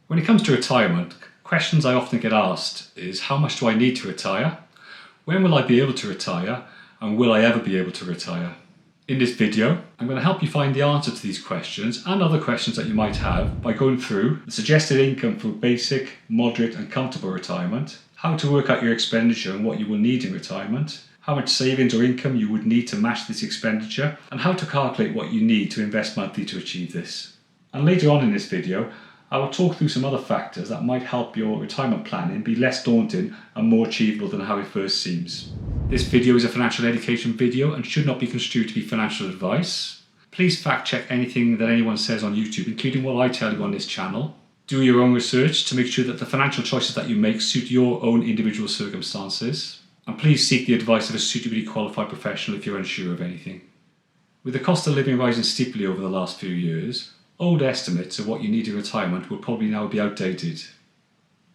When it comes to retirement, questions I often get asked is how much do I need to retire? When will I be able to retire? And will I ever be able to retire? In this video, I'm going to help you find the answer to these questions and other questions that you might have by going through the suggested income for basic, moderate and comfortable retirement, how to work out your expenditure and what you will need in retirement, how much savings or income you would need to match this expenditure, and how to calculate what you need to invest monthly to achieve this. And later on in this video, I will talk through some other factors that might help your retirement planning be less daunting and more achievable than how it first seems. This video is a financial education video and should not be construed to be financial advice. Please fact check anything that anyone says on YouTube, including what I tell you on this channel. Do your own research to make sure that the financial choices that you make suit your own individual circumstances. And please seek the advice of a suitably qualified professional if you're unsure of anything. With the cost of living rising steeply over the last few years, old estimates of what you need in retirement will probably now be outdated.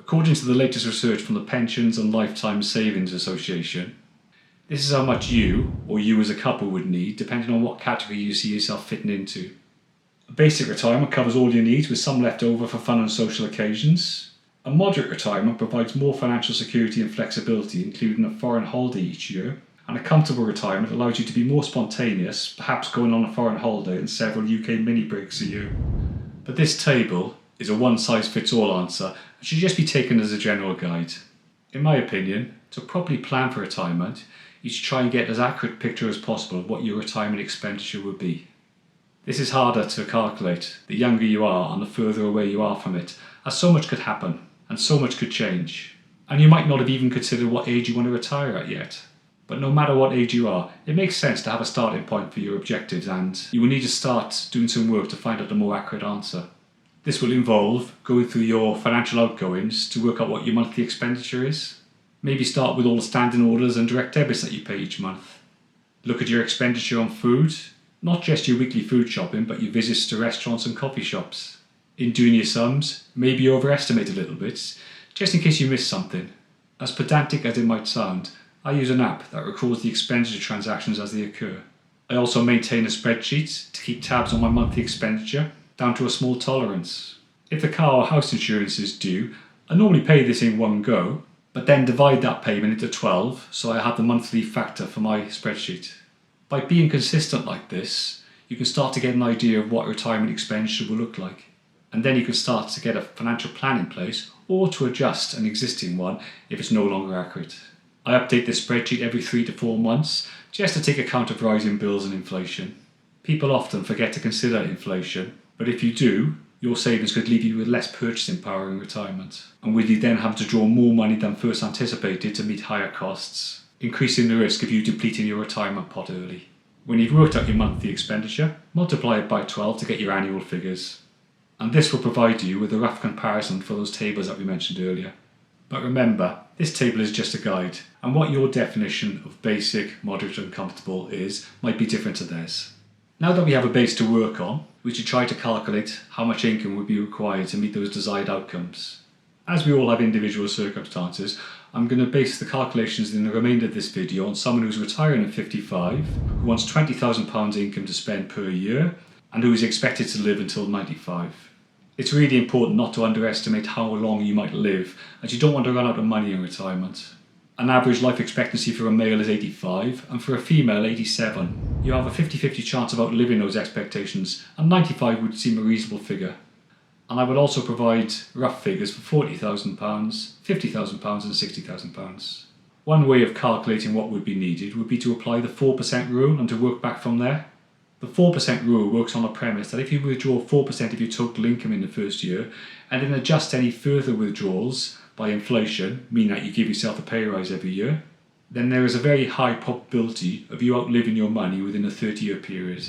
According to the latest research from the Pensions and Lifetime Savings Association, this is how much you, or you as a couple, would need depending on what category you see yourself fitting into. A basic retirement covers all your needs with some left over for fun and social occasions. A moderate retirement provides more financial security and flexibility, including a foreign holiday each year. And a comfortable retirement allows you to be more spontaneous, perhaps going on a foreign holiday and several UK mini breaks a year. But this table is a one-size-fits-all answer and should just be taken as a general guide. In my opinion, to properly plan for retirement, you should try and get as accurate a picture as possible of what your retirement expenditure would be. This is harder to calculate the younger you are and the further away you are from it, as so much could happen and so much could change. And you might not have even considered what age you want to retire at yet. But no matter what age you are, it makes sense to have a starting point for your objectives, and you will need to start doing some work to find out a more accurate answer. This will involve going through your financial outgoings to work out what your monthly expenditure is. Maybe start with all the standing orders and direct debits that you pay each month. Look at your expenditure on food, not just your weekly food shopping, but your visits to restaurants and coffee shops. In doing your sums, maybe overestimate a little bit, just in case you miss something. As pedantic as it might sound, I use an app that records the expenditure transactions as they occur. I also maintain a spreadsheet to keep tabs on my monthly expenditure, down to a small tolerance. If the car or house insurance is due, I normally pay this in one go, but then divide that payment into 12 so I have the monthly factor for my spreadsheet. By being consistent like this, you can start to get an idea of what retirement expenditure will look like. And then you can start to get a financial plan in place or to adjust an existing one if it's no longer accurate. I update this spreadsheet every 3 to 4 months just to take account of rising bills and inflation. People often forget to consider inflation, but if you do, your savings could leave you with less purchasing power in retirement, and with you then having to draw more money than first anticipated to meet higher costs, increasing the risk of you depleting your retirement pot early. When you've worked out your monthly expenditure, multiply it by 12 to get your annual figures. And this will provide you with a rough comparison for those tables that we mentioned earlier. But remember, this table is just a guide, and what your definition of basic, moderate and comfortable is might be different to theirs. Now that we have a base to work on, we should try to calculate how much income would be required to meet those desired outcomes. As we all have individual circumstances, I'm going to base the calculations in the remainder of this video on someone who's retiring at 55, who wants £20,000 income to spend per year, and who is expected to live until 95. It's really important not to underestimate how long you might live, as you don't want to run out of money in retirement. An average life expectancy for a male is 85 and for a female 87. You have a 50-50 chance of outliving those expectations, and 95 would seem a reasonable figure. And I would also provide rough figures for £40,000, £50,000 and £60,000. One way of calculating what would be needed would be to apply the 4% rule and to work back from there. The 4% rule works on the premise that if you withdraw 4% of your total income in the first year and then adjust any further withdrawals by inflation, meaning that you give yourself a pay rise every year, then there is a very high probability of you outliving your money within a 30-year period.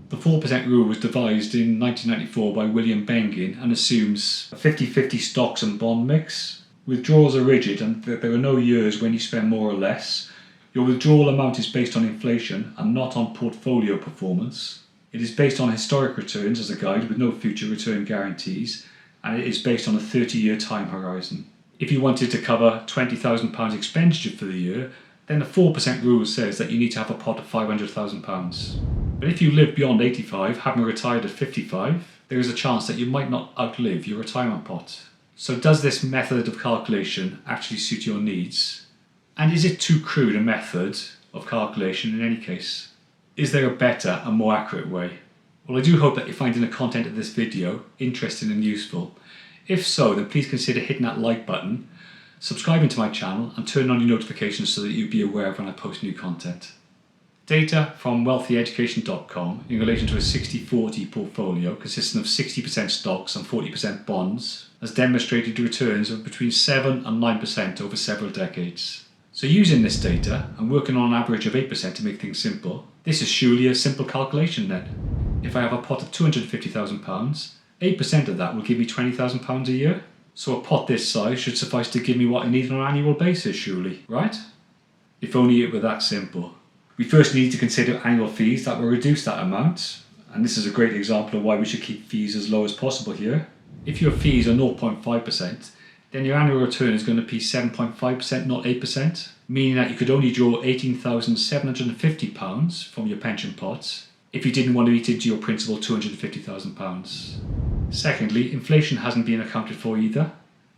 The 4% rule was devised in 1994 by William Bengen and assumes a 50-50 stocks and bond mix. Withdrawals are rigid and there are no years when you spend more or less. Your withdrawal amount is based on inflation and not on portfolio performance. It is based on historic returns as a guide with no future return guarantees, and it is based on a 30-year time horizon. If you wanted to cover £20,000 expenditure for the year, then the 4% rule says that you need to have a pot of £500,000. But if you live beyond 85, having retired at 55, there is a chance that you might not outlive your retirement pot. So does this method of calculation actually suit your needs? And is it too crude a method of calculation in any case? Is there a better and more accurate way? Well, I do hope that you're finding the content of this video interesting and useful. If so, then please consider hitting that like button, subscribing to my channel and turn on your notifications so that you'll be aware of when I post new content. Data from wealthyeducation.com in relation to a 60-40 portfolio consisting of 60% stocks and 40% bonds has demonstrated returns of between 7 and 9% over several decades. So using this data and working on an average of 8% to make things simple, this is surely a simple calculation then. If I have a pot of £250,000, 8% of that will give me £20,000 a year. So a pot this size should suffice to give me what I need on an annual basis, surely, right? If only it were that simple. We first need to consider annual fees that will reduce that amount, and this is a great example of why we should keep fees as low as possible here. If your fees are 0.5%, then your annual return is going to be 7.5%, not 8%, meaning that you could only draw £18,750 from your pension pot if you didn't want to eat into your principal £250,000. Secondly, inflation hasn't been accounted for either.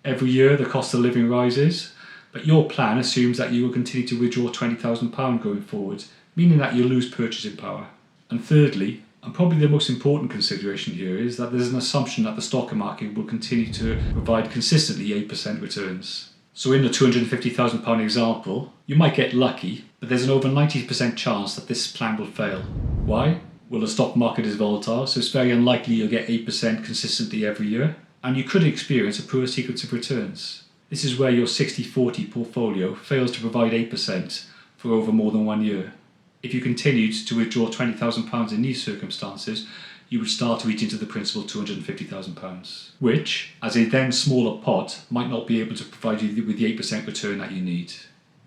Every year the cost of living rises, but your plan assumes that you will continue to withdraw £20,000 going forward, meaning that you'll lose purchasing power. And thirdly, and probably the most important consideration here, is that there's an assumption that the stock market will continue to provide consistently 8% returns. So in the £250,000 example, you might get lucky, but there's an over 90% chance that this plan will fail. Why? Well, the stock market is volatile, so it's very unlikely you'll get 8% consistently every year, and you could experience a poor sequence of returns. This is where your 60-40 portfolio fails to provide 8% for over more than 1 year. If you continued to withdraw £20,000 in these circumstances, you would start to eat into the principal £250,000, which, as a then smaller pot, might not be able to provide you with the 8% return that you need.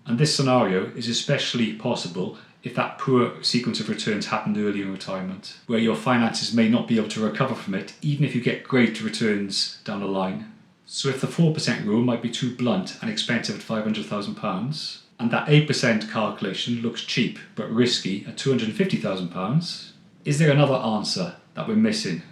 And this scenario is especially possible if that poor sequence of returns happened early in retirement, where your finances may not be able to recover from it, even if you get great returns down the line. So if the 4% rule might be too blunt and expensive at £500,000, and that 8% calculation looks cheap but risky at £250,000, is there another answer that we're missing?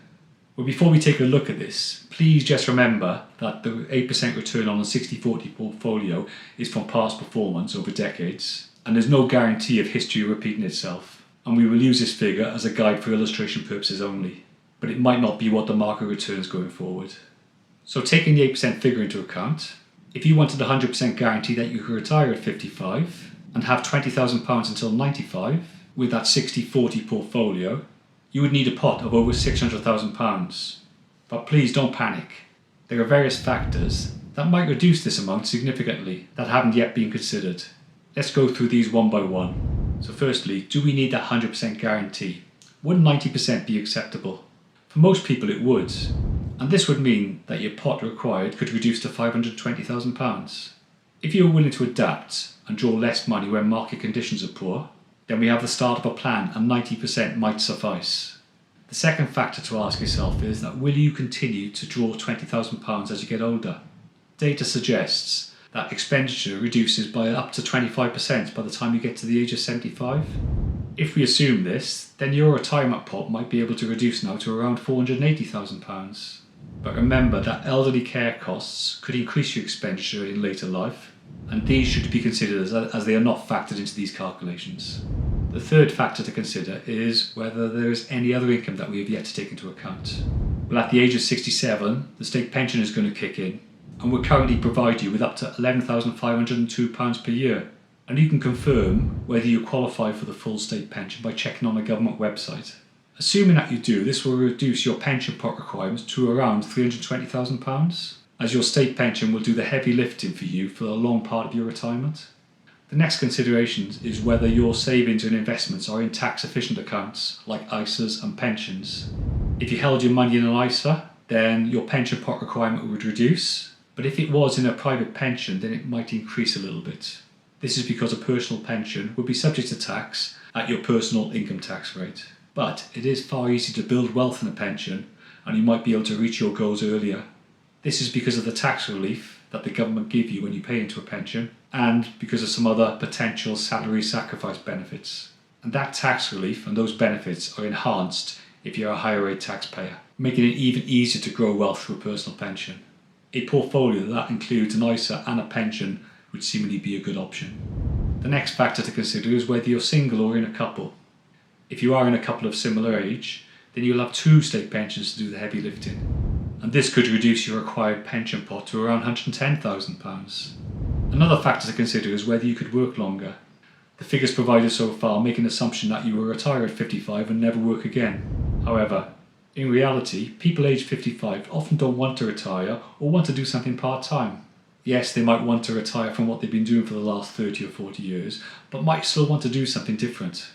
Well, before we take a look at this, please just remember that the 8% return on a 60-40 portfolio is from past performance over decades, and there's no guarantee of history repeating itself, and we will use this figure as a guide for illustration purposes only, but it might not be what the market returns going forward. So taking the 8% figure into account, if you wanted a 100% guarantee that you could retire at 55 and have £20,000 until 95 with that 60-40 portfolio, you would need a pot of over £600,000. But please don't panic. There are various factors that might reduce this amount significantly that haven't yet been considered. Let's go through these one by one. So firstly, do we need that 100% guarantee? Would 90% be acceptable? For most people it would. And this would mean that your pot required could reduce to £520,000. If you're willing to adapt and draw less money when market conditions are poor, then we have the start of a plan and 90% might suffice. The second factor to ask yourself is that will you continue to draw £20,000 as you get older? Data suggests that expenditure reduces by up to 25% by the time you get to the age of 75. If we assume this, then your retirement pot might be able to reduce now to around £480,000. But remember that elderly care costs could increase your expenditure in later life, and these should be considered as they are not factored into these calculations. The third factor to consider is whether there is any other income that we have yet to take into account. Well, at the age of 67, the state pension is going to kick in, and will currently provide you with up to £11,502 per year. And you can confirm whether you qualify for the full state pension by checking on the government website. Assuming that you do, this will reduce your pension pot requirements to around £320,000, as your state pension will do the heavy lifting for you for a long part of your retirement. The next consideration is whether your savings and investments are in tax efficient accounts like ISAs and pensions. If you held your money in an ISA, then your pension pot requirement would reduce, but if it was in a private pension, then it might increase a little bit. This is because a personal pension would be subject to tax at your personal income tax rate. But it is far easier to build wealth in a pension, and you might be able to reach your goals earlier. This is because of the tax relief that the government give you when you pay into a pension, and because of some other potential salary sacrifice benefits. And that tax relief and those benefits are enhanced if you're a higher rate taxpayer, making it even easier to grow wealth through a personal pension. A portfolio that includes an ISA and a pension would seemingly be a good option. The next factor to consider is whether you're single or in a couple. If you are in a couple of similar age, then you'll have two state pensions to do the heavy lifting. And this could reduce your required pension pot to around £110,000. Another factor to consider is whether you could work longer. The figures provided so far make an assumption that you will retire at 55 and never work again. However, in reality, people aged 55 often don't want to retire or want to do something part-time. Yes, they might want to retire from what they've been doing for the last 30 or 40 years, but might still want to do something different.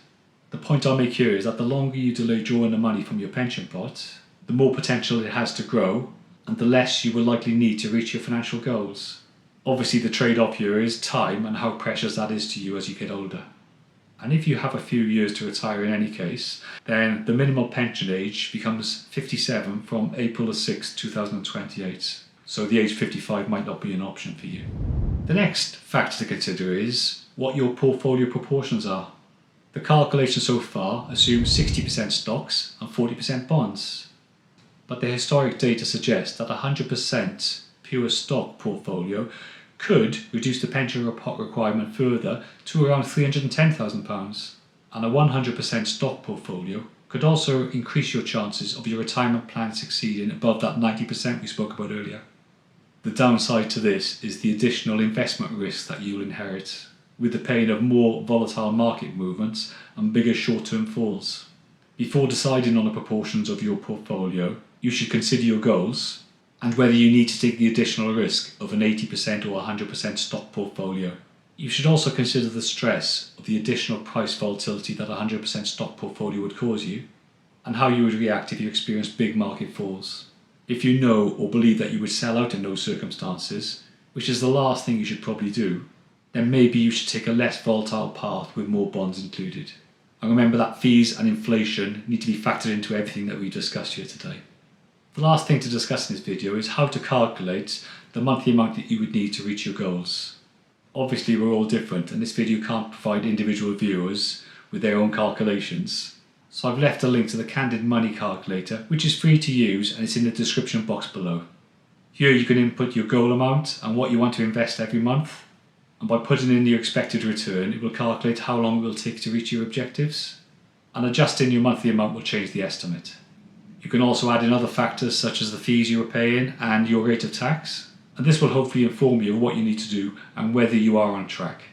The point I'll make here is that the longer you delay drawing the money from your pension pot, the more potential it has to grow, and the less you will likely need to reach your financial goals. Obviously, the trade-off here is time and how precious that is to you as you get older. And if you have a few years to retire in any case, then the minimal pension age becomes 57 from April the 6th, 2028. So the age 55 might not be an option for you. The next factor to consider is what your portfolio proportions are. The calculation so far assumes 60% stocks and 40% bonds. But the historic data suggests that 100% pure stock portfolio could reduce the pension pot requirement further to around £310,000. And a 100% stock portfolio could also increase your chances of your retirement plan succeeding above that 90% we spoke about earlier. The downside to this is the additional investment risk that you'll inherit, with the pain of more volatile market movements and bigger short-term falls. Before deciding on the proportions of your portfolio, you should consider your goals and whether you need to take the additional risk of an 80% or 100% stock portfolio. You should also consider the stress of the additional price volatility that a 100% stock portfolio would cause you, and how you would react if you experienced big market falls. If you know or believe that you would sell out in those circumstances, which is the last thing you should probably do, then maybe you should take a less volatile path with more bonds included. And remember that fees and inflation need to be factored into everything that we discussed here today. The last thing to discuss in this video is how to calculate the monthly amount that you would need to reach your goals. Obviously we're all different and this video can't provide individual viewers with their own calculations. So I've left a link to the Candid Money calculator, which is free to use and it's in the description box below. Here you can input your goal amount and what you want to invest every month. And by putting in your expected return, it will calculate how long it will take to reach your objectives. And adjusting your monthly amount will change the estimate. You can also add in other factors such as the fees you are paying and your rate of tax, and this will hopefully inform you of what you need to do and whether you are on track.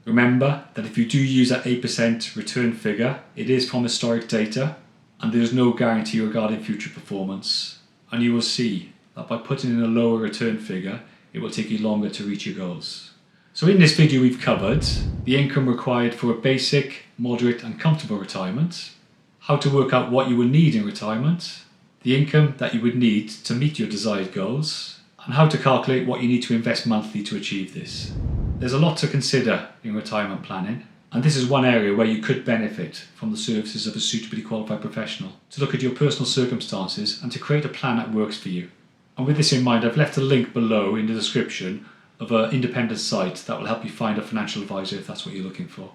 Remember that if you do use that 8% return figure, it is from historic data and there is no guarantee regarding future performance, and you will see that by putting in a lower return figure, it will take you longer to reach your goals. So in this video we've covered the income required for a basic, moderate and comfortable retirement, how to work out what you will need in retirement, the income that you would need to meet your desired goals, and how to calculate what you need to invest monthly to achieve this. There's a lot to consider in retirement planning, and this is one area where you could benefit from the services of a suitably qualified professional to look at your personal circumstances and to create a plan that works for you. And with this in mind, I've left a link below in the description of an independent site that will help you find a financial advisor if that's what you're looking for.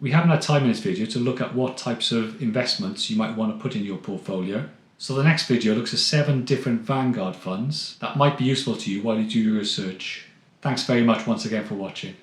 We haven't had time in this video to look at what types of investments you might want to put in your portfolio. So the next video looks at 7 different Vanguard funds that might be useful to you while you do your research. Thanks very much once again for watching.